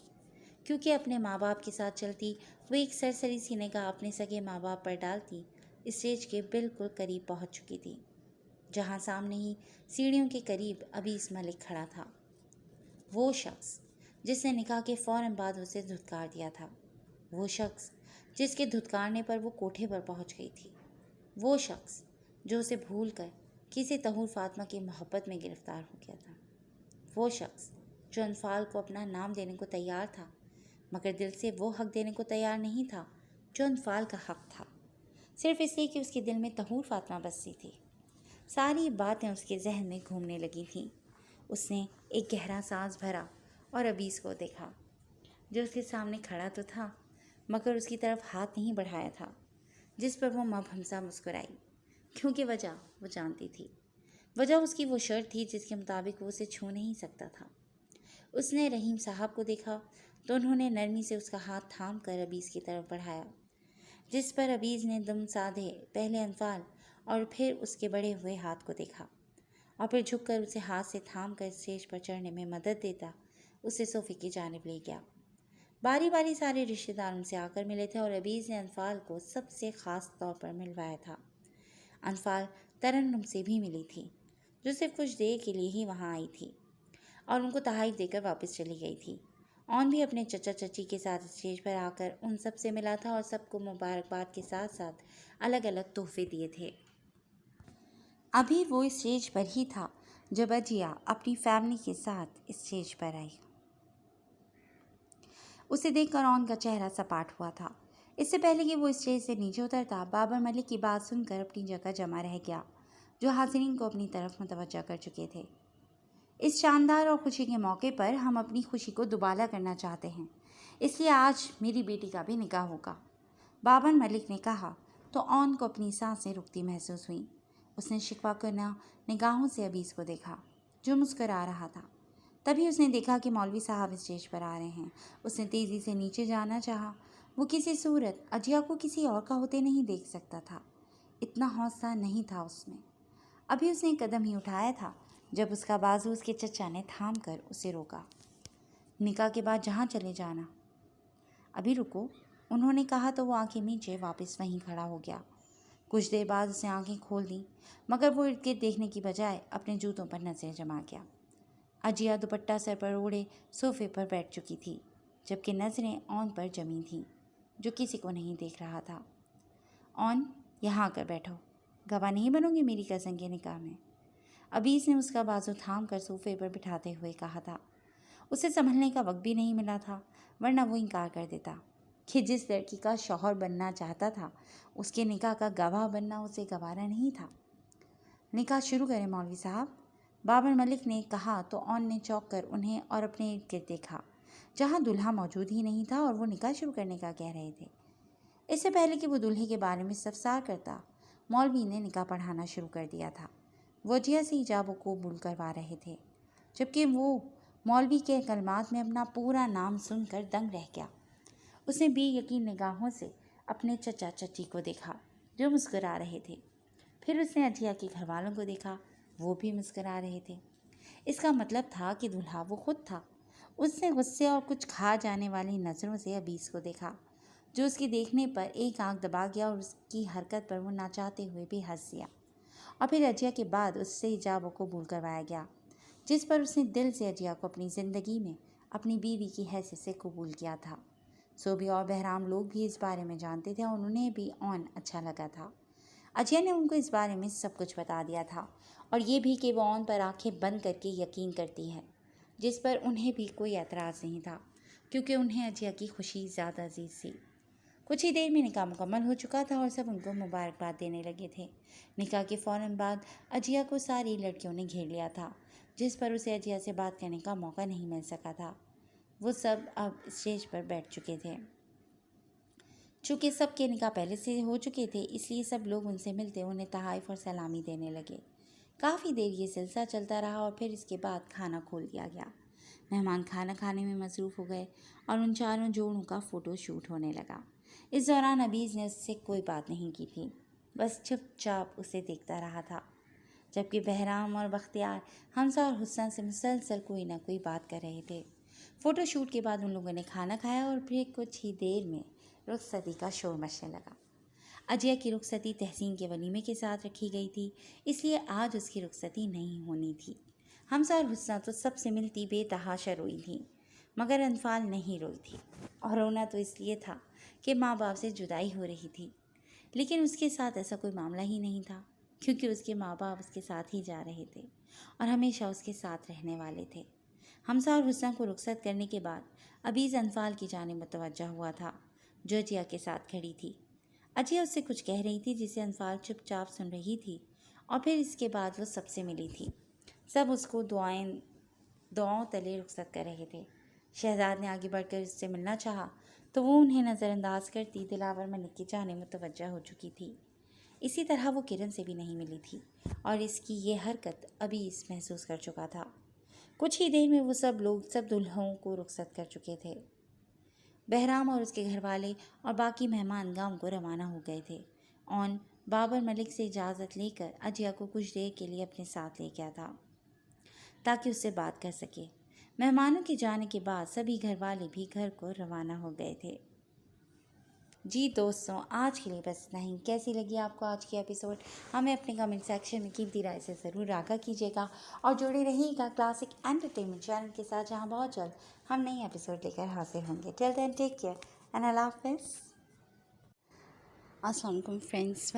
کیونکہ اپنے ماں باپ کے ساتھ چلتی وہ ایک سرسری سی نگاہ اپنے سگے ماں باپ پر ڈالتی اسٹیج کے بالکل قریب پہنچ چکی تھی، جہاں سامنے ہی سیڑھیوں کے قریب ابیز ملک کھڑا تھا، وہ شخص جس نے نکاح کے فوراً بعد اسے دھتکار دیا تھا، وہ شخص جس کے دھتکارنے پر وہ کوٹھے پر پہنچ گئی تھی، وہ شخص جو اسے بھول کر کسی طہور فاطمہ کی محبت میں گرفتار ہو گیا تھا، وہ شخص جو انفال کو اپنا نام دینے کو تیار تھا، مگر دل سے وہ حق دینے کو تیار نہیں تھا جو انفال کا حق تھا، صرف اس لیے کہ اس کے دل میں طہور فاطمہ بستی تھی۔ ساری باتیں اس کے ذہن میں گھومنے لگی تھیں۔ اس نے ایک گہرا سانس بھرا اور ابیز کو دیکھا، جو اس کے سامنے کھڑا تو تھا مگر اس کی طرف ہاتھ نہیں بڑھایا تھا، جس پر وہ مبہمسا مسکرائی، کیونکہ وجہ وہ جانتی تھی۔ وجہ اس کی وہ شرط تھی جس کے مطابق وہ اسے چھو نہیں سکتا تھا۔ اس نے رحیم صاحب کو دیکھا تو انہوں نے نرمی سے اس کا ہاتھ تھام کر ابیز کی طرف بڑھایا، جس پر ابیز نے دم سادھے پہلے انفال اور پھر اس کے بڑے ہوئے ہاتھ کو دیکھا، اور پھر جھک کر اسے ہاتھ سے تھام کر اسٹیج پر چڑھنے میں مدد دیتا اسے صوفے کی جانب لے گیا۔ باری باری سارے رشتہ دار ان سے آ کر ملے تھے اور ابیز نے انفال کو سب سے خاص طور پر ملوایا تھا۔ انفال ترنم سے بھی ملی تھی، جو صرف کچھ دیر کے لیے ہی وہاں آئی تھی اور ان کو تحائف دے کر واپس چلی گئی تھی۔ اون بھی اپنے چچا چچی کے ساتھ اسٹیج پر آ کر ان سب سے ملا تھا اور سب کو مبارکباد کے ساتھ ساتھ الگ الگ تحفے دیے تھے۔ ابھی وہ اسٹیج پر ہی تھا جب اجیا اپنی فیملی کے ساتھ اسٹیج پر آئی۔ اسے دیکھ کر اون کا چہرہ سپاٹ ہوا تھا۔ اس سے پہلے کہ وہ اسٹیج سے نیچے اترتا، بابر ملک کی بات سن کر اپنی جگہ جمع رہ گیا، جو حاضرین کو اپنی طرف متوجہ کر چکے تھے۔ اس شاندار اور خوشی کے موقع پر ہم اپنی خوشی کو دوبالا کرنا چاہتے ہیں، اس لیے آج میری بیٹی کا بھی نکاح ہوگا، بابر ملک نے کہا تو اون کو اپنی سانسیں رکتی محسوس ہوئیں۔ اس نے شکوہ کرنا نگاہوں سے ابیز کو دیکھا، جو مسکرا رہا تھا۔ تبھی اس نے دیکھا کہ مولوی صاحب اسٹیج پر آ رہے ہیں۔ اس نے تیزی سے نیچے جانا چاہا، وہ کسی صورت اجیا کو کسی اور کا ہوتے نہیں دیکھ سکتا تھا، اتنا حوصلہ نہیں تھا اس میں۔ ابھی اس نے قدم ہی اٹھایا تھا جب اس کا بازو اس کے چچا نے تھام کر اسے روکا۔ نکاح کے بعد جہاں چلے جانا۔ ابھی رکو، انہوں نے کہا تو وہ آنکھیں میچے واپس وہیں کھڑا ہو گیا۔ کچھ دیر بعد اس نے آنکھیں کھول دیں، مگر وہ ارد گرد دیکھنے کی بجائے اپنے جوتوں پر نظریں جما گیا۔ اجیا دوپٹہ سر پر اوڑھے صوفے پر بیٹھ چکی تھی، جبکہ نظریں اون پر جمی تھیں، جو کسی کو نہیں دیکھ رہا تھا۔ اون، یہاں آ کر بیٹھو، گواہ نہیں بنو گی میری کزن کے نکاح میں؟ ابیز نے اس کا بازو تھام کر صوفے پر بٹھاتے ہوئے کہا تھا۔ اسے سنبھلنے کا وقت بھی نہیں ملا تھا، ورنہ وہ انکار کر دیتا کہ جس لڑکی کا شوہر بننا چاہتا تھا اس کے نکاح کا گواہ بننا اسے گوارا نہیں تھا۔ نکاح شروع کریں مولوی صاحب، بابر ملک نے کہا تو اون نے چونک کر انہیں اور اپنے ارد گرد دیکھا، جہاں دولہا موجود ہی نہیں تھا اور وہ نکاح شروع کرنے کا کہہ رہے تھے۔ اس سے پہلے کہ وہ دولہے کے بارے میں استفسار کرتا، مولوی نے نکاح پڑھانا شروع کر دیا تھا۔ وہ عجیہ سے حجاب و قبول کروا رہے تھے، جبکہ وہ مولوی کے کلمات میں اپنا پورا نام سن کر دنگ رہ گیا۔ اس نے بے یقین نگاہوں سے اپنے چچا چچی کو دیکھا جو مسکرا رہے تھے، پھر اس نے عجیہ کے گھر والوں کو دیکھا، وہ بھی مسکرا رہے تھے۔ اس کا مطلب تھا کہ دولہا وہ خود تھا۔ اس نے غصے اور کچھ کھا جانے والی نظروں سے عبیس کو دیکھا، جو اس کے دیکھنے پر ایک آنکھ دبا گیا اور اس کی حرکت پر وہ نہ چاہتے ہوئے بھی ہنس دیا، اور پھر عجیہ کے بعد اس سے حجاب و قبول کروایا گیا، جس پر اس نے دل سے عجیہ کو اپنی زندگی میں اپنی بیوی کی حیثیت سے قبول کیا تھا۔ صوبی اور بہرام لوگ بھی اس بارے میں جانتے تھے اور انہیں بھی اون اچھا لگا تھا۔ عجیہ نے ان کو اس بارے میں سب کچھ بتا دیا تھا، اور یہ بھی کہ وہ اون پر آنکھیں بند کر کے یقین کرتی ہے، جس پر انہیں بھی کوئی اعتراض نہیں تھا، کیونکہ انہیں عجیہ کی خوشی زیادہ عزیز تھی۔ کچھ ہی دیر میں نکاح مکمل ہو چکا تھا اور سب ان کو مبارکباد دینے لگے تھے۔ نکاح کے فوراً بعد عجیہ کو ساری لڑکیوں نے گھیر لیا تھا، جس پر اسے عجیہ سے بات کرنے کا موقع نہیں مل سکا تھا۔ وہ سب اب اسٹیج پر بیٹھ چکے تھے۔ چونکہ سب کے نکاح پہلے سے ہو چکے تھے، اس لیے سب لوگ ان سے ملتے انہیں تحائف اور سلامی دینے لگے۔ کافی دیر یہ سلسلہ چلتا رہا اور پھر اس کے بعد کھانا کھول دیا گیا۔ مہمان کھانا کھانے میں مصروف ہو گئے اور ان چاروں جوڑوں کا فوٹو شوٹ ہونے لگا۔ اس دوران عبیز نے اس سے کوئی بات نہیں کی تھی، بس چپ چاپ اسے دیکھتا رہا تھا، جبکہ بہرام اور بختیار حمزہ اور حسنہ سے مسلسل کوئی نہ کوئی بات کر رہے تھے۔ فوٹو شوٹ کے بعد ان لوگوں نے کھانا کھایا اور پھر کچھ ہی دیر میں رخصتی کا شور مچنے لگا۔ عجیہ کی رخصتی تحسین کے ولیمے کے ساتھ رکھی گئی تھی، اس لیے آج اس کی رخصتی نہیں ہونی تھی۔ حمزہ اور حسنہ تو سب سے ملتی بے تحاشا روئی تھیں، مگر انفال نہیں روئی تھی، اور رونا تو اس لیے تھا کہ ماں باپ سے جدائی ہو رہی تھی، لیکن اس کے ساتھ ایسا کوئی معاملہ ہی نہیں تھا، کیونکہ اس کے ماں باپ اس کے ساتھ ہی جا رہے تھے اور ہمیشہ اس کے ساتھ رہنے والے تھے۔ حمزہ اور حسنہ کو رخصت کرنے کے بعد عبیز انفال کی جانب متوجہ ہوا تھا، جو عجیہ کے ساتھ کھڑی تھی۔ عجیہ اس سے کچھ کہہ رہی تھی جسے انفال چپ چاپ سن رہی تھی، اور پھر اس کے بعد وہ سب سے ملی تھی۔ سب اس کو دعاؤں تلے رخصت کر رہے تھے۔ شہزاد نے آگے بڑھ کر اس سے ملنا چاہا تو وہ انہیں نظر انداز کرتی دلاور ملک کی جانب متوجہ ہو چکی تھی۔ اسی طرح وہ کرن سے بھی نہیں ملی تھی، اور اس کی یہ حرکت عبیز محسوس کر چکا تھا۔ کچھ ہی دیر میں وہ سب لوگ سب دلہنوں کو رخصت کر چکے تھے۔ بہرام اور اس کے گھر والے اور باقی مہمان گاؤں کو روانہ ہو گئے تھے۔ اون بابر ملک سے اجازت لے کر عجیہ کو کچھ دیر کے لیے اپنے ساتھ لے گیا تھا تاکہ اس سے بات کر سکے۔ مہمانوں کے جانے کے بعد سبھی گھر والے بھی گھر کو روانہ ہو گئے تھے۔ جی دوستوں، آج کے لیے بس اتنا ہی۔ کیسی لگی آپ کو آج کی ایپیسوڈ؟ ہمیں اپنے کمنٹ سیکشن میں قیمتی رائے سے ضرور آگاہ کیجیے گا، اور جڑے رہیے گا کلاسک انٹرٹینمنٹ چینل کے ساتھ، جہاں بہت جلد ہم نئی ایپیسوڈ لے کر حاضر ہوں گے۔ ٹل دین ٹیک کیئر اینڈ اللہ حافظ۔ السلام علیکم فرینڈس،